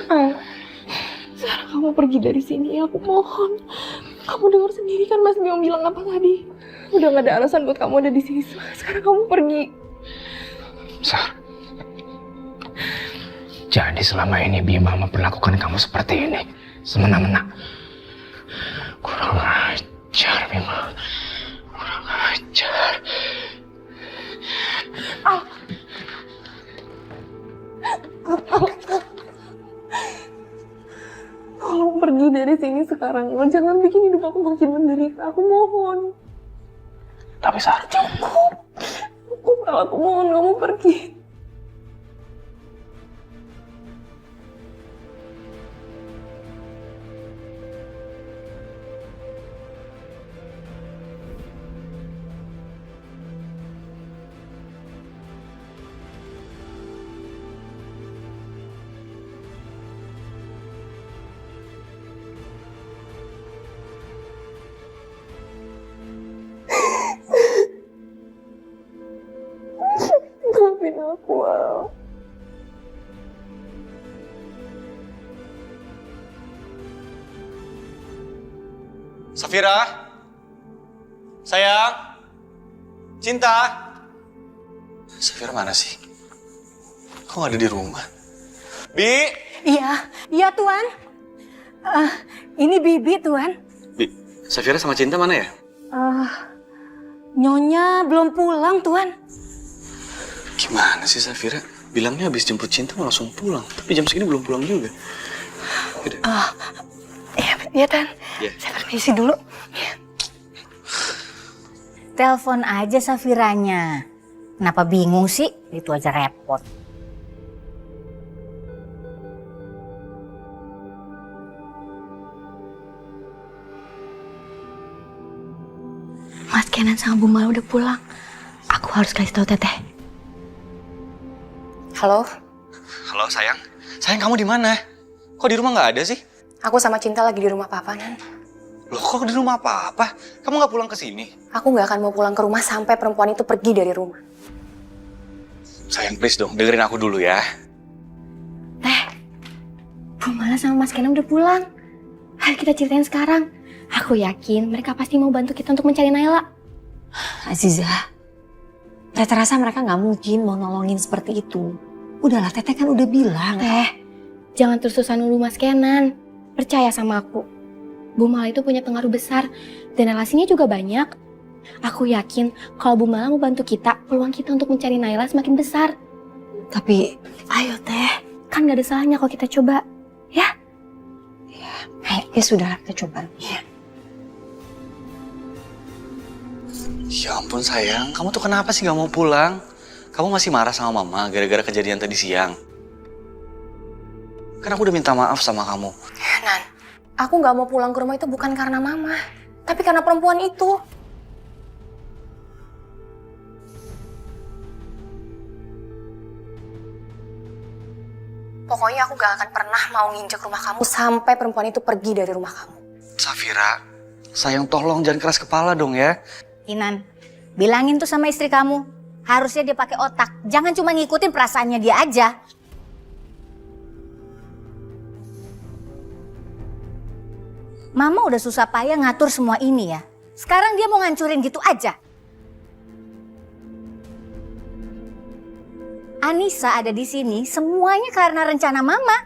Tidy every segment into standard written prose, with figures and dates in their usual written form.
Oh, sekarang kamu pergi dari sini, aku mohon. Kamu dengar sendiri kan Mas Bimo bilang apa tadi? Udah gak ada alasan buat kamu ada di sini. Sekarang kamu pergi. Sar, jadi selama ini Bima memperlakukan kamu seperti ini, semena-mena. Kurang ajar, Bima. Kurang ajar. Tolong pergi dari sini sekarang. Jangan bikin hidup aku makin menderita. Aku mohon. Tapi Sar, Cukup. Cukup, aku mohon kamu pergi. Maafin aku, Al. Safira, sayang, Cinta. Safira mana sih? Kok nggak ada di rumah? Bi, Iya Tuan. Ini Bibi Tuan. Bi, Safira sama Cinta mana ya? Nyonya belum pulang Tuan. Gimana sih Safira? Bilangnya habis jemput Cinta mau langsung pulang, tapi jam segini belum pulang juga. Iya Tuan. Iya. Saya permisi dulu. Telepon aja Safiranya. Kenapa bingung sih? Itu aja repot. Mas Kenan sama Bu Mala udah pulang. Aku harus kasih tahu Teteh. Halo, Halo sayang, sayang kamu di mana? Kok di rumah nggak ada sih? Aku sama Cinta lagi di rumah Papa, Nan. Loh kok di rumah apa? Kamu nggak pulang ke sini? Aku nggak akan mau pulang ke rumah sampai perempuan itu pergi dari rumah. Sayang please dong, dengerin aku dulu ya. Teh, Bu Mala sama Mas Kenan udah pulang. Ayo kita ceritain sekarang. Aku yakin mereka pasti mau bantu kita untuk mencari Naila. Aziza, Teteh rasa mereka nggak mungkin mau nolongin seperti itu. Udahlah, Teteh kan udah bilang. Teh, jangan terus-terusan dulu Mas Kenan. Percaya sama aku. Bu Mala itu punya pengaruh besar dan relasinya juga banyak. Aku yakin kalau Bu Mala mau bantu kita, peluang kita untuk mencari Naila semakin besar. Tapi, Ayo Teh, kan gak ada salahnya kalau kita coba. Ya? ya sudah, kita coba. Ya ampun sayang, kamu tuh kenapa sih gak mau pulang? Kamu masih marah sama mama gara-gara kejadian tadi siang. Kan aku udah minta maaf sama kamu. Nan, aku gak mau pulang ke rumah itu bukan karena mama, tapi karena perempuan itu. Pokoknya aku gak akan pernah mau nginjek rumah kamu sampai perempuan itu pergi dari rumah kamu. Safira, sayang tolong jangan keras kepala dong ya. Inan, bilangin tuh sama istri kamu. Harusnya dia pakai otak. Jangan cuma ngikutin perasaannya dia aja. Mama udah susah payah ngatur semua ini ya. Sekarang dia mau ngancurin gitu aja. Anissa ada di sini semuanya karena rencana Mama.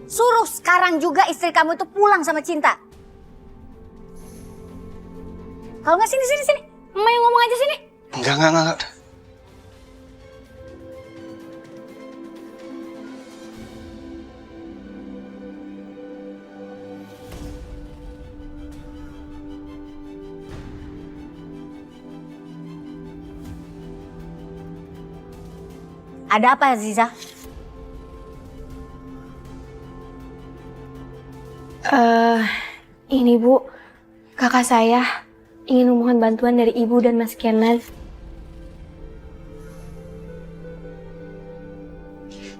Suruh sekarang juga istri kamu itu pulang sama Cinta. Kalau nggak sini. Mama yang ngomong aja sini. Enggak. Ada apa Aziza? Ini Bu, kakak saya ingin memohon bantuan dari Ibu dan Mas Kenan.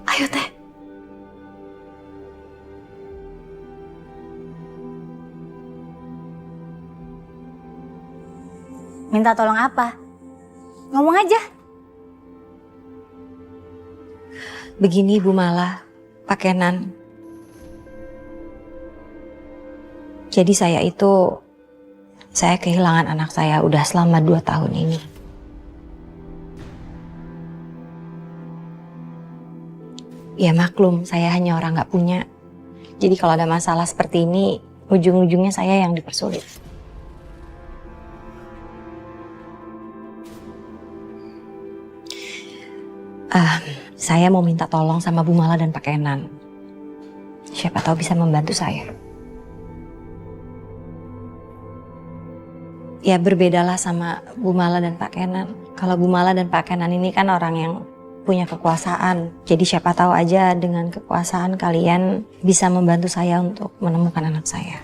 Ayo Teh. Minta tolong apa? Ngomong aja. Begini Bu Mala, Pak Kenan. Jadi saya kehilangan anak saya udah selama 2 tahun ini. Ya maklum, saya hanya orang gak punya. Jadi kalau ada masalah seperti ini, ujung-ujungnya saya yang dipersulit. Saya mau minta tolong sama Bu Mala dan Pak Kenan. Siapa tahu bisa membantu saya. Ya berbedalah sama Bu Mala dan Pak Kenan. Kalau Bu Mala dan Pak Kenan ini kan orang yang punya kekuasaan. Jadi siapa tahu aja dengan kekuasaan kalian bisa membantu saya untuk menemukan anak saya.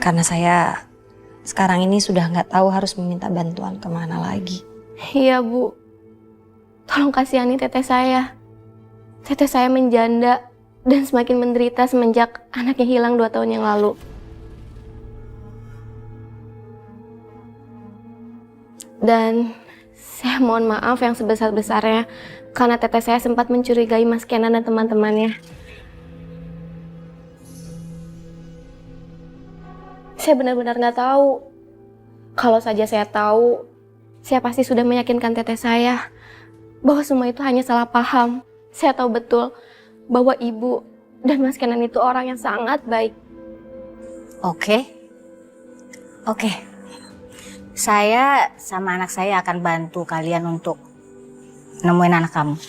Karena saya sekarang ini sudah nggak tahu harus meminta bantuan kemana lagi. Iya Bu, tolong kasihani teteh saya. Teteh saya menjanda dan semakin menderita semenjak anaknya hilang 2 tahun yang lalu. Dan saya mohon maaf yang sebesar-besarnya karena teteh saya sempat mencurigai Mas Kenan dan teman-temannya. Saya benar-benar nggak tahu. Kalau saja saya tahu, saya pasti sudah meyakinkan teteh saya bahwa semua itu hanya salah paham. Saya tahu betul bahwa ibu dan Mas Kenan itu orang yang sangat baik. Oke. Saya sama anak saya akan bantu kalian untuk nemuin anak kamu.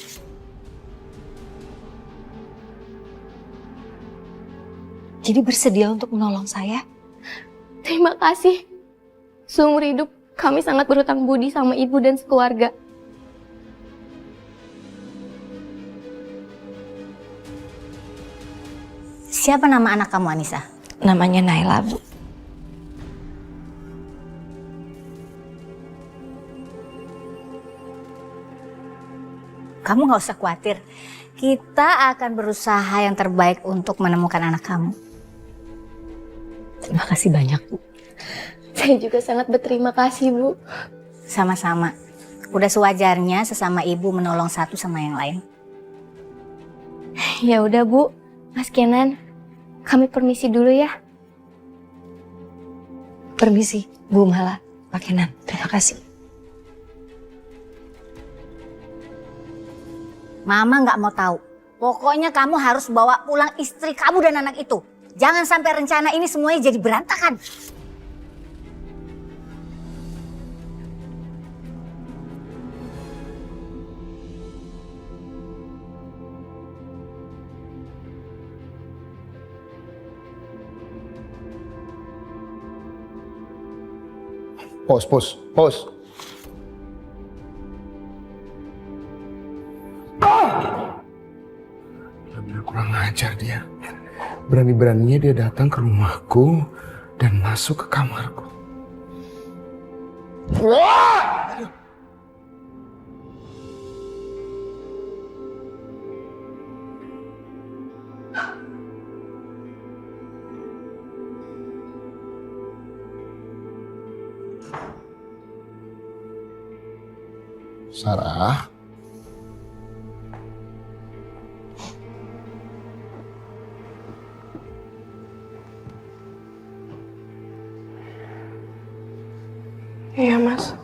Jadi bersedia untuk menolong saya? Terima kasih. Seumur hidup kami sangat berhutang budi sama ibu dan sekeluarga. Siapa nama anak kamu, Anissa? Namanya Naila, Bu. Kamu gak usah khawatir. Kita akan berusaha yang terbaik untuk menemukan anak kamu. Terima kasih banyak, Bu. Saya juga sangat berterima kasih, Bu. Sama-sama. Udah sewajarnya sesama ibu menolong satu sama yang lain. Ya udah, Bu. Mas Kenan, kami permisi dulu ya. Permisi, Bu Mala, Pak Kenan. Terima kasih. Mama nggak mau tahu. Pokoknya kamu harus bawa pulang istri kamu dan anak itu. Jangan sampai rencana ini semuanya jadi berantakan. Pos. Benar-benar kurang ajar dia. Berani-beraninya dia datang ke rumahku dan masuk ke kamarku. Sarah. Iya, Mas.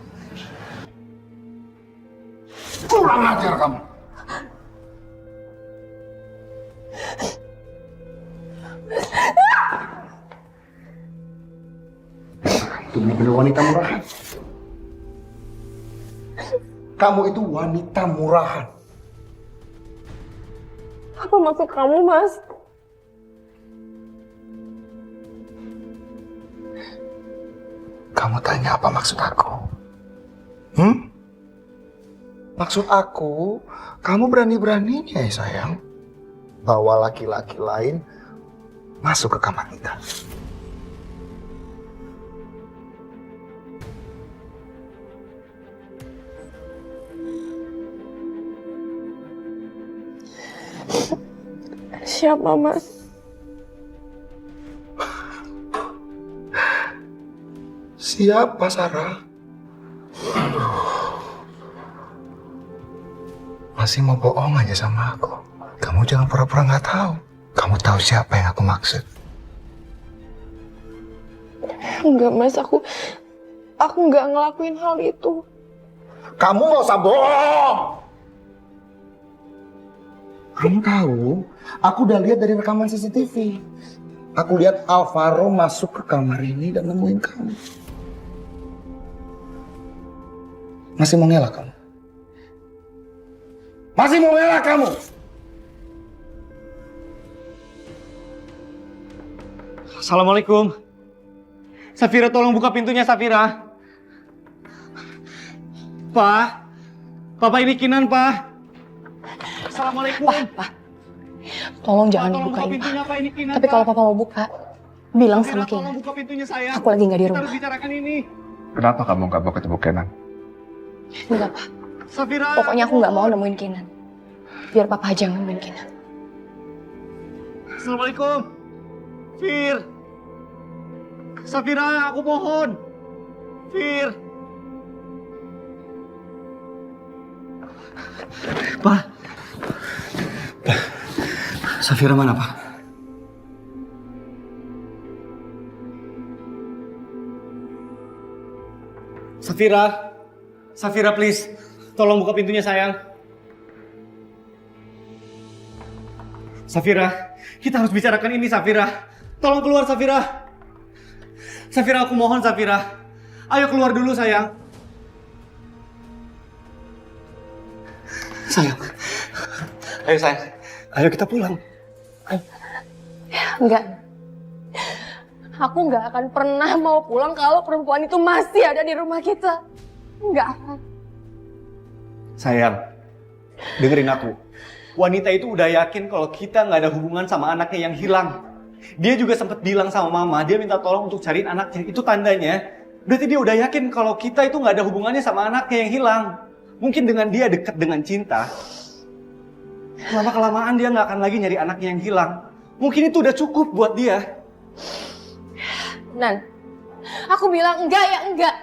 Kurang ajar kamu. Itu benar wanita murahan. Kamu itu wanita murahan. Apa maksud kamu, Mas? Kamu tanya apa maksud aku? Maksud aku, kamu berani-beraninya ya sayang, bawa laki-laki lain masuk ke kamar kita. Siapa, Mas? Siapa, Sarah? masih mau bohong aja sama aku. Kamu jangan pura-pura nggak tahu. Kamu tahu siapa yang aku maksud. Enggak mas, aku nggak ngelakuin hal itu. Kamu nggak usah bohong. Kamu tahu, aku udah lihat dari rekaman CCTV. Aku lihat Alvaro masuk ke kamar ini dan nemuin kamu. Masih mau ngelak kamu? Masih mau ngelak kamu? Assalamualaikum. Safira, tolong buka pintunya, Safira. Pak. Papa, ini Kinan, Pak. Assalamualaikum. Pak, tolong jangan Tolong buka dibukain. pintunya, Pak. Ini Kinan, Tapi kalau Pak. papa mau buka, bilang Safira, sama tolong Kinan. buka pintunya, sayang. Aku lagi nggak di Kita rumah. harus bicarakan ini. Kenapa kamu nggak mau ketemu Kenan? Enggak pak, Safira. pokoknya aku nggak mau nemuin Kinan. Biar papa aja yang nemuin Kinan. Assalamualaikum. Fir. Safira, aku mohon. Fir. Pak. Safira mana, Pak? Safira. Safira, please. Tolong buka pintunya, sayang. Safira, kita harus bicarakan ini, Safira. Tolong keluar, Safira. Safira, aku mohon, Safira. Ayo keluar dulu, sayang. Sayang. Ayo, sayang. Ayo kita pulang. Enggak. Aku nggak akan pernah mau pulang kalau perempuan itu masih ada di rumah kita. Nggak akan. Sayang, dengerin aku. Wanita itu udah yakin kalau kita nggak ada hubungan sama anaknya yang hilang. Dia juga sempat bilang sama mama, dia minta tolong untuk cariin anaknya. Itu tandanya, berarti dia udah yakin kalau kita itu nggak ada hubungannya sama anaknya yang hilang. Mungkin dengan dia deket dengan cinta, lama-kelamaan dia nggak akan lagi nyari anaknya yang hilang. Mungkin itu udah cukup buat dia. Nan, aku bilang enggak ya enggak.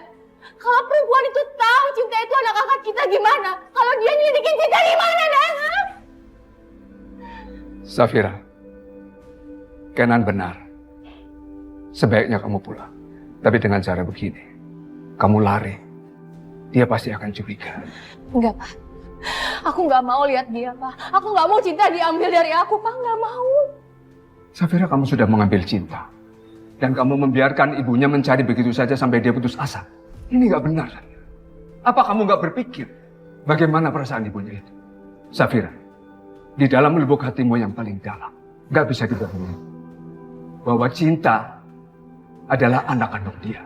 Kalau perempuan itu tahu cinta itu anak angkat kita gimana? Kalau dia nyelidikin cinta gimana, Nan? Safira, Kenan benar. Sebaiknya kamu pulang. Tapi dengan cara begini, kamu lari, dia pasti akan curiga. Enggak, Pak. Aku nggak mau lihat dia, Pak. Aku nggak mau cinta diambil dari aku, Pak. Nggak mau. Safira, kamu sudah mengambil cinta. Dan kamu membiarkan ibunya mencari begitu saja sampai dia putus asa. Ini nggak benar. Apa kamu nggak berpikir bagaimana perasaan ibunya itu? Safira, di dalam lubuk hatimu yang paling dalam, nggak bisa dibohongi bahwa cinta adalah anak kandung dia.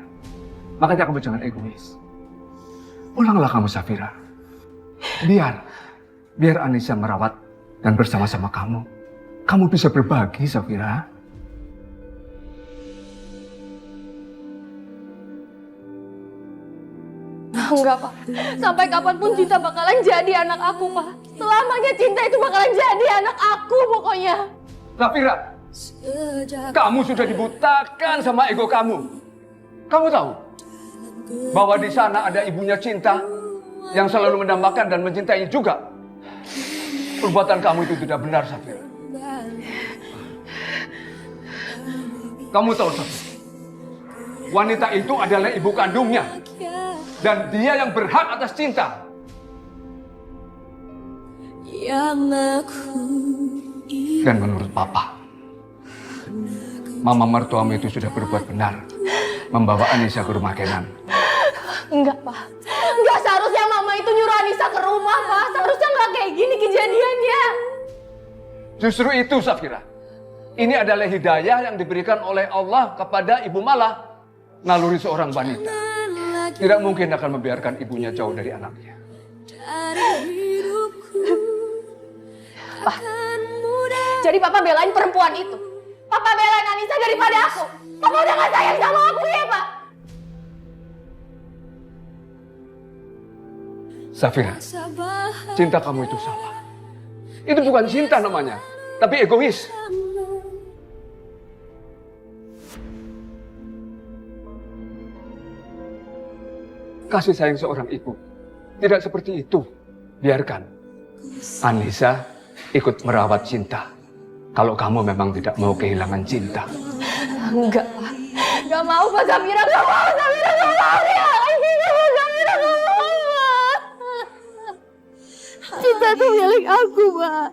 Makanya kamu jangan egois. Pulanglah kamu, Safira. Biar Anissa merawat dan bersama-sama kamu. Kamu bisa berbagi, Safira. Enggak, Pak. Sampai kapanpun cinta bakalan jadi anak aku, Pak. Selamanya cinta itu bakalan jadi anak aku pokoknya. Safira, kamu sudah dibutakan sama ego kamu. Kamu tahu bahwa di sana ada ibunya Cinta yang selalu mendambakan dan mencintai juga. Perbuatan kamu itu tidak benar, Safira. Kamu tahu, Safira, wanita itu adalah ibu kandungnya. Dan dia yang berhak atas Cinta. Dan menurut Papa, Mama mertuamu itu sudah berbuat benar membawa Anissa ke rumah Kenan. Enggak, Pak. Enggak seharusnya Mama itu nyuruh Anissa ke rumah, Pak. Seharusnya nggak kayak gini kejadiannya. Justru itu, Safira. Ini adalah hidayah yang diberikan oleh Allah kepada Ibu Mala, naluri seorang wanita. Tidak mungkin akan membiarkan ibunya jauh dari anaknya. Pak, jadi Papa belain perempuan itu. Papa belain Anissa daripada aku. Papa udah gak sayang sama aku ya, Pak? Safira, cinta kamu itu salah. Itu bukan cinta namanya, tapi egois. Kasih sayang seorang ibu tidak seperti itu. Biarkan Anissa ikut merawat Cinta. Kalau kamu memang tidak mau kehilangan Cinta. Enggak, Pak. Gak mau, Pak. Safira gak mau. Safira gak mau. Ya, Safira gak mau, Pak. Cinta tuh milik aku, Pak.